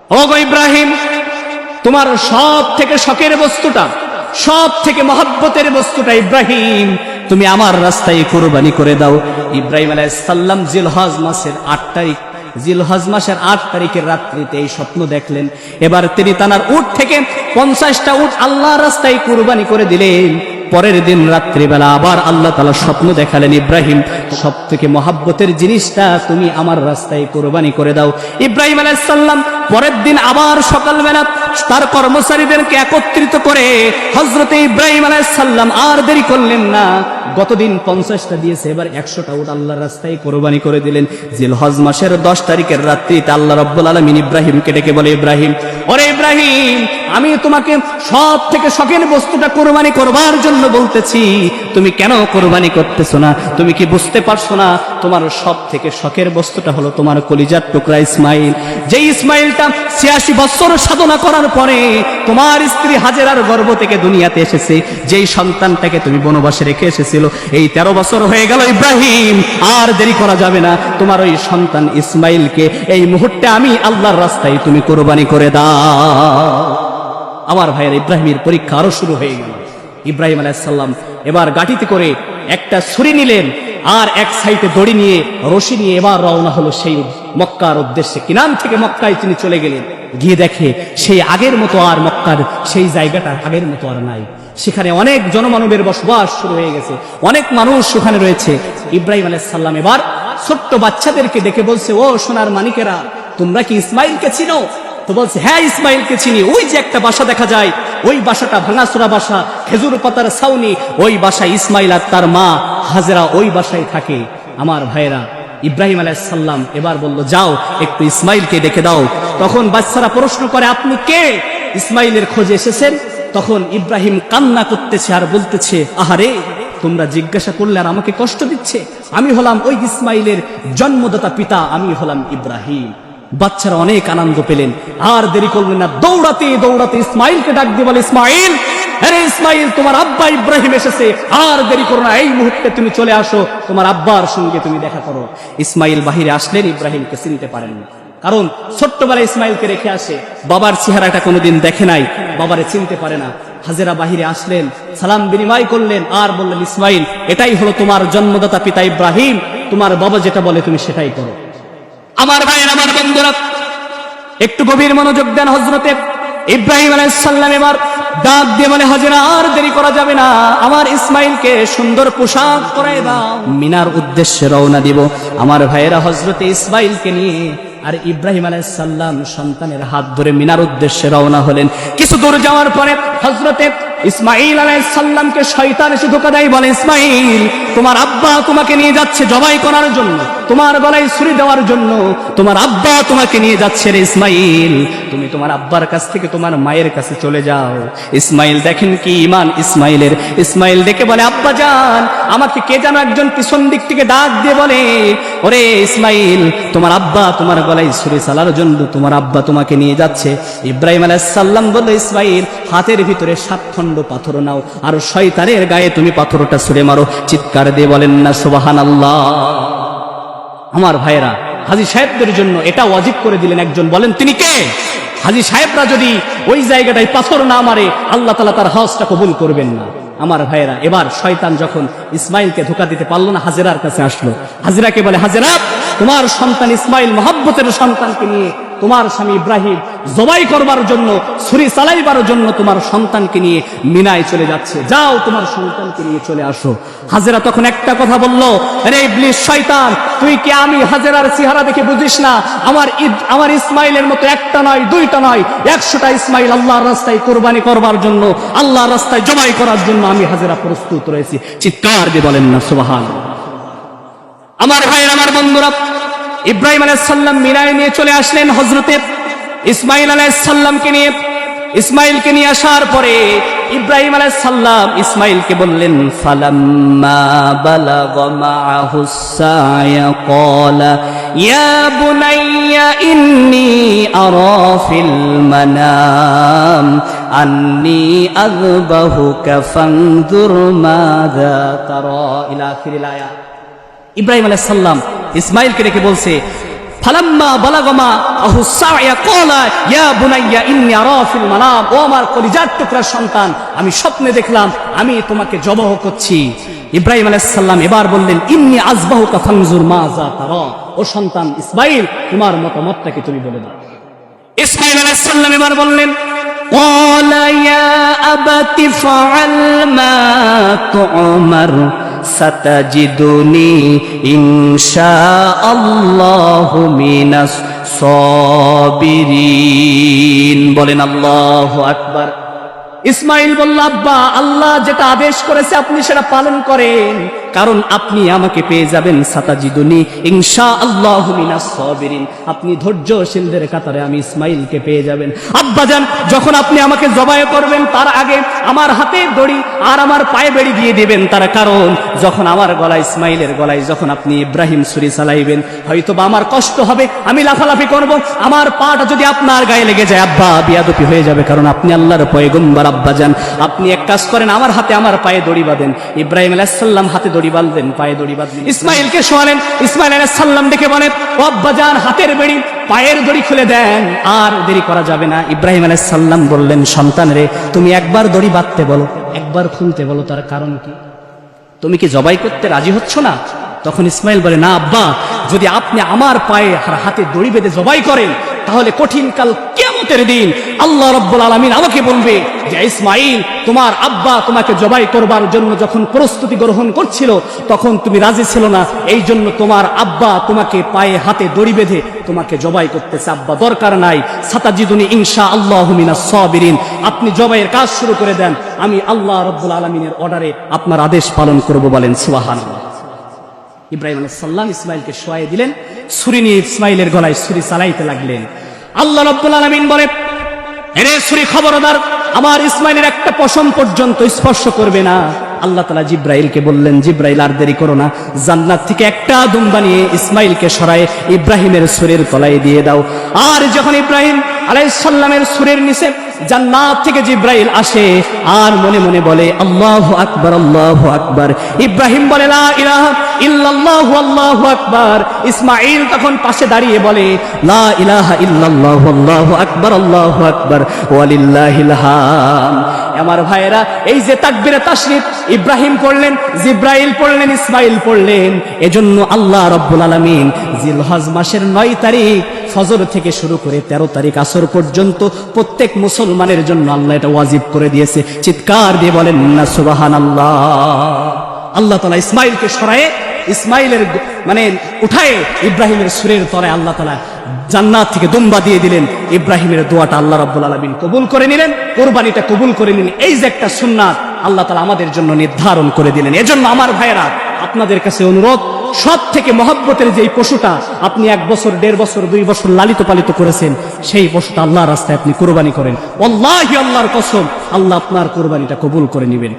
ওগো ইব্রাহিম, তোমার সব থেকে শখের বস্তুটা, সব থেকে মহব্বতের বস্তুটা ইব্রাহিম, তুমি আমার রাস্তায় কুরবানি করে দাও। ইব্রাহিম আলাইহিস সালাম জিলহজ মাসের 8 তারিখ, জিলহজ মাসের 8 তারিখের রাত্রিতে এই স্বপ্ন দেখলেন। এবার তিনি তানার উট থেকে 50টা উট আল্লাহর রাস্তায় কুরবানি করে দিলেন। পরের দিন রাত্রিবেলা আবার আল্লাহ তাআলা স্বপ্ন দেখালেন, ইব্রাহিম, সব থেকে মহব্বতের জিনিসটা তুমি আমার রাস্তায় কুরবানি করে দাও। ইব্রাহিম আলাইহিস সালাম পরের দিন আবার সকালবেলা তার কর্মচারীদেরকে একত্রিত করে হযরতে ইব্রাহিম আলাইহিস সালাম আর দেরি করলেন না। গতদিন 50টা দিয়েছে, এবার 100টা উট আল্লাহর রাস্তায় কুরবানি করে দিলেন। জিলহজ মাসের 10 তারিখের রাত্রিতে আল্লাহ রাব্বুল আলামিন ইব্রাহিমকে ডেকে বলে, ইব্রাহিম, ওরে ইব্রাহিম, আমি তোমাকে সব থেকে শখের বস্তুটা কুরবানি করবার জন্য বলতেছি, তুমি কেন কুরবানি করতেছো না? তুমি কি বুঝতে পারছো না? তোমার সব থেকে শখের বস্তুটা হলো তোমার কলিজার টুকরা ইসমাইল। যে ইসমাইলটা 86 বছর সাধনা করার পরে তোমার স্ত্রী হাজেরার গর্ভ থেকে দুনিয়াতে এসেছে, যেই সন্তানটাকে তুমি বনবাসে রেখে এসেছিল, এই 13 বছর হয়ে গেল ইব্রাহিম, আর দেরি করা যাবে না। তোমার ওই সন্তান ইসমাইলকে এই মুহূর্তে আমি আল্লাহর রাস্তায় তুমি কুরবানি করে দাও। আমার ভাইয়ের, ইব্রাহিমের পরীক্ষা আরো শুরু হয়ে গেল। ইব্রাহিম আলাইহিস সালাম এবার গাটিতে করে একটা ছুরি নিলেন, আর এক সাইডে দড়ি নিয়ে, রশি নিয়ে এবার রওনা হলো সেই মক্কার উদ্দেশ্যে। কিনান থেকে মক্কায় তিনি চলে গেলেন। গিয়ে দেখে সেই আগের মতো আর মক্কার সেই জায়গাটা আগের মতো আর নাই। সেখানে অনেক জনমানবের বসবাস শুরু হয়ে গেছে, অনেক মানুষ ওখানে রয়েছে। ইব্রাহিম আলাইহিস সালাম এবার ছোট্ট বাচ্চাদেরকে ডেকে বলছে, ও সোনার মানিকেরা, তোমরা কি ইসমাইলকে চিনো? তো বলছে, হ্যাঁ ইসমাইলকে চিনি। ওই যে একটা বাসা দেখা যায়, ওই বাসাটা ভাঙাচোরা বাসা, খেজুর পাতার ছাউনি, ওই বাসায় ইসমাইল আর তার মা হাজেরা ওই বাসায় থাকে। আমার ভাইয়েরা, ইব্রাহিম আলাইহিস সালাম এবার বলল, যাও একটু ইসমাইলকে ডেকে দাও। তখন বাচ্চারা প্রশ্ন করে, আপনি কে? ইসমাইলের খোঁজে এসেছেন? তখন ইব্রাহিম কান্না করতেছে আর বলতেছে, আহারে, তোমরা জিজ্ঞাসা করলে আর আমাকে কষ্ট দিচ্ছে। আমি হলাম ওই ইসমাইলের জন্মদাতা পিতা, আমি হলাম ইব্রাহিম। বাচ্চারা অনেক আনন্দ পেলেন, আর দেরি করলেন না, দৌড়াতে দৌড়াতে ইসমাইলকে ডাক দিয়ে বলে, ইসমাইল, আরে ইসমাইল, তোমার আব্বা ইব্রাহিম এসেছে, আর দেরি করো না, এই মুহূর্তে তুমি চলে আসো, তোমার আব্বার সঙ্গে তুমি দেখা করো। ইসমাইল বাহিরে আসলেন, ইব্রাহিমকে চিনতে পারেন না, কারণ ছোট্টবেলায় ইসমাইলকে রেখে আসে, বাবার চেহারাটা কোনোদিন দেখে নাই, বাবারে চিনতে পারে না। হাজেরা বাহিরে আসলেন, সালাম বিনিময় করলেন, আর বললেন, ইসমাইল, এটাই হলো তোমার জন্মদাতা পিতা ইব্রাহিম, তোমার বাবা যেটা বলে তুমি সেটাই করো। আমার ভাইয়ের, আমার বন্ধুরা, একটু গভীর মনোযোগ দেন। হযরতে ইব্রাহিম আলাইহিস সালাম এবার ডাক দিয়ে বলে, হাজেরা, আর দেরি করা যাবে না, আমার ইসমাইলকে সুন্দর পোশাক পরায় দাও, মিনার উদ্দেশ্যে রওনা দিব। আমার ভাইয়েরা, হযরতে ইসমাইলকে নিয়ে আর ইব্রাহিম আলাইহিস সালাম সন্তানের হাত ধরে মিনার উদ্দেশ্যে রওনা হলেন। কিছু দূর যাওয়ার পরে হযরতে ইসমাইল আলাইহিস সালামকে শয়তান এসে ধোঁকা দেয়, বলে, ইসমাইল, তোমার আব্বা তোমাকে নিয়ে যাচ্ছে জবাই করার জন্য, তোমার গলায় ছুরি দেওয়ার জন্য, তোমার আব্বা তোমাকে নিয়ে যাচ্ছে রে ইসমাইল, তুমি তোমার আব্বার কাছ থেকে তোমার মায়ের কাছে চলে যাও। ইসমাইল দেখেন কি ঈমান ইসমাইলের। ইসমাইল ডেকে বলে, আব্বা জান, আমাকে কে যেন একজন পিছন দিক থেকে ডাক দিয়ে বলে, ওরে ইসমাইল, তোমার আব্বা তোমার গলায় ছুরি চালার জন্য তোমার আব্বা তোমাকে নিয়ে যাচ্ছে। ইব্রাহিম আলাইহিস সালাম বলল, ইসমাইল, হাতের ভিতরে 7 খণ্ড পাথর নাও, আর শয়তানের গায়ে তুমি পাথরটা ছুঁড়ে মারো। চিৎকার দিয়ে বলেন না সুবহানাল্লাহ। আমার ভাইয়েরা, হাজী সাহেবদের জন্য এটা ওয়াজিব করে দিলেন একজন, বলেন তিনি কে? হাজী সাহেবরা যদি ওই জায়গাটায় পাথর না মারে, আল্লাহ তাআলা তার হজটা কবুল করবেন না। আমার ভাইয়েরা, এবার শয়তান যখন ইসমাইলকে ধোঁকা দিতে পারলো না, হাজেরার কাছে আসলো। হাজেরাকে বলে, হাজেরা, তোমার সন্তান ইসমাইল মহব্বতের সন্তানকে নিয়ে তোমার স্বামী ইব্রাহিম জবাই করবার জন্য, ছুরি চালাইবার জন্য তোমার সন্তানকে নিয়ে মিনায় চলে যাচ্ছে, যাও তোমার সন্তানকে নিয়ে চলে আসো। হাজেরা তখন একটা কথা বলল, আরে ইবলিস শয়তান, তুই কি আমি হাজেরার চেহারা দেখে বুঝিস না? আমার ইসমাইলের মতো একটা নয়, দুইটা নয়, 100টা ইসমাইল আল্লাহর রাস্তায় কুরবানি করবার জন্য, আল্লাহর রাস্তায় জবাই করার জন্য আমি হাজেরা প্রস্তুত রয়েছি। চিৎকার দিয়ে বলেন না সুবহানাল্লাহ। আমার ভাইয়ের, আমার বন্ধুরা, ইব্রাহিম আলাইহিস সালাম মিনায় নিয়ে চলে আসলেন হযরতে ইসমাইল আলাইহিস সালামকে নিয়ে। ইসমাইলকে নিয়ে আসার পরে ইব্রাহিম আলাইহিস সালাম ইসমাইলকে বললেন, ফালাম্মা বালাগা মাআহুস সায়া ক্বালা ইয়া বুনাইয়া ইন্নী আরা ফিল মানাম আন্নী আযবাহুকা ফানজুর মাযা তারা, ইলা আখিরিল আয়াত। ইব্রাহিম আলাইহিস সালাম ইসমাইলকে ডেকে বলছে, ফালাম্মা বালাগমা আহু সায়া ক্বালা ইয়া বুনাইয়া ইন্নী আরা ফিল মানাম, ও আমার কলিজার টুকরার সন্তান, আমি স্বপ্নে দেখলাম আমি তোমাকে জবাহ করছি। ইব্রাহিম আলাইহিস সালাম এবার বললেন ইন্নী আযবাহুকা ফানজুর মাযা তারা, ও সন্তান ইসমাঈল তোমার মতামতটা কি তুমি বলে দাও। ইসমাঈল আলাইহিস সালাম এবার বললেন قال يا أبت فعل ما تؤمر ستجدني إن شاء الله من الصابرين। বলেন আল্লাহু আকবার। ইসমাঈল বলল আব্বা, আল্লাহ যেটা আদেশ করেছে আপনি সেটা পালন করেন, কারণ আপনি আমাকে পেয়ে যাবেন সাতাজিদুনি ইনশাআল্লাহু মিনাস সাবিরিন, আপনি ধৈর্যশীলদের কাতারে আমি ইসমাঈলকে পেয়ে যাবেন। আব্বাজান, যখন আপনি আমাকে জবাই করবেন তার আগে আমার হাতে দড়ি আর আমার পায়ে বেড়ি দিয়ে দিবেন, তার কারণ যখন আমার গলায় ইসমাঈলের গলায় যখন আপনি ইব্রাহিম ছুরি চালাইবেন হয়তোবা আমার কষ্ট হবে, আমি লাফালাফি করব, আমার পাটা যদি আপনার গায়ে লেগে যায় আব্বা বিয়াদপি হয়ে যাবে, কারণ আপনি আল্লাহর পয়গম্বর। আব্বাজান, আপনি এক কাজ করেন, আমার হাতে আমার পায়ে দড়ি বাঁধেন। ইব্রাহিম আলাইহিস সালাম হাতে দড়ি বাঁধলেন, পায়ে দড়ি বাঁধলেন, ইসমাঈলকে শোয়ালেন। ইসমাঈল আলাইহিস সালাম দেখে বলেন ও আব্বাজান, হাতের বেড়ি পায়ের দড়ি খুলে দেন, আর দেরি করা যাবে না। ইব্রাহিম আলাইহিস সালাম বললেন সন্তান রে, তুমি একবার দড়ি বাঁধতে বলো, একবার খুলতে বলো, তার কারণ কি? তুমি কি জবাই করতে রাজি হচ্ছ না? তখন ইসমাঈল বলে না আব্বা, যদি আপনি আমার পায়ে আর হাতে দড়ি বেঁধে জবাই করেন তাহলে কঠিন কাল কিয়ামতের দিন আল্লাহ রাব্বুল আলামিন আমাকে বলবে যে ইসমাঈল, তোমার আব্বা তোমাকে জবাই করবার জন্য যখন প্রস্তুতি গ্রহণ করছিল তখন তুমি রাজি ছিল না, এই জন্য তোমার আব্বা তোমাকে পায়ে হাতে দড়ি বেঁধে তোমাকে জবাই করতেছে। আব্বা দরকার নাই, সাতাজিদুনি ইনশাআল্লাহু মিনাস সাবিরিন, আপনি জবাইয়ের কাজ শুরু করে দেন, আমি আল্লাহ রাব্বুল আলামিনের অর্ডারে আপনার আদেশ পালন করব। বলেন সুবহানাল্লাহ। ইব্রাহিম আলাইহিস সালাম ইসমাঈলকে শোয়াই দিলেন, ছুরি নিয়ে ইসমাঈলের গলায় ছুরি চালাইতে লাগলেন। আল্লাহ রাব্বুল আলামিন বলে এরে ছুরি খবরদার, আমার ইসমাঈলের একটা পশম পর্যন্ত স্পর্শ করবে না। আল্লাহ তাআলা জিব্রাইলকে বললেন জিব্রাইল আর দেরি করো না, জান্নাত থেকে একটা দুম বানিয়ে ইসমাঈলকে সরায়ে ইব্রাহিমের ছুরির তলায় দিয়ে দাও। আর যখন ইব্রাহিম আলাইহিস সালামের ছুরির নিচে জান্নাত থেকে জিব্রাইল আসে আর মনে মনে বলে আল্লাহু আকবার, আল্লাহু আকবার। ইব্রাহিম বলে লা ইলাহা ইল্লাল্লাহু আল্লাহু আকবার। ইসমাঈল তখন পাশে দাঁড়িয়ে বলে লা ইলাহা ইল্লাল্লাহু আল্লাহু আকবার, আল্লাহু আকবার ওয়ালিল্লাহিল হামদ। আমার ভাইয়েরা, এই যে তাকবীরে তাশরীফ ইব্রাহিম পড়লেন, জিব্রাইল পড়লেন, ইসমাঈল পড়লেন, এজন্য আল্লাহ রাব্বুল আলামিন জিলহজ মাসের 9 তারিখ ফজর থেকে শুরু করে 13 তারিখ আসর পর্যন্ত প্রত্যেক মুসলমানের জন্য আল্লাহ এটা ওয়াজিব করে দিয়েছে। চিৎকার দিয়ে বলেন না সুবহানাল্লাহ। আল্লাহ তাআলা ইসমাঈলকে সরায়ে ইসমাঈলের উঠায়ে ইব্রাহিমের ছুরির তলায় আল্লাহ তাআলা জান্নাত থেকে দুম্বা দিয়ে দিলেন। ইব্রাহিমের দোয়াটা আল্লাহ রাব্বুল আলামিন কবুল করে নিলেন, কুরবানিটা কবুল করে নিলেন। এই যে একটা সুন্নাত আল্লাহ তাআলা আমাদের জন্য নির্ধারণ করে দিলেন। এজন্য আমার ভাইয়েরা, আপনাদের কাছে অনুরোধ, সব থেকে মহব্বতের যেই পশুটা আপনি 1 বছর, 1.5 বছর, 2 বছর লালিত পালিত করেছেন, সেই পশুটা আল্লাহর রাস্তায় আপনি কুরবানি করেন। ওয়াল্লাহি আল্লাহর কসম, আল্লাহ আপনার কুরবানিটা কবুল করে নেবেন।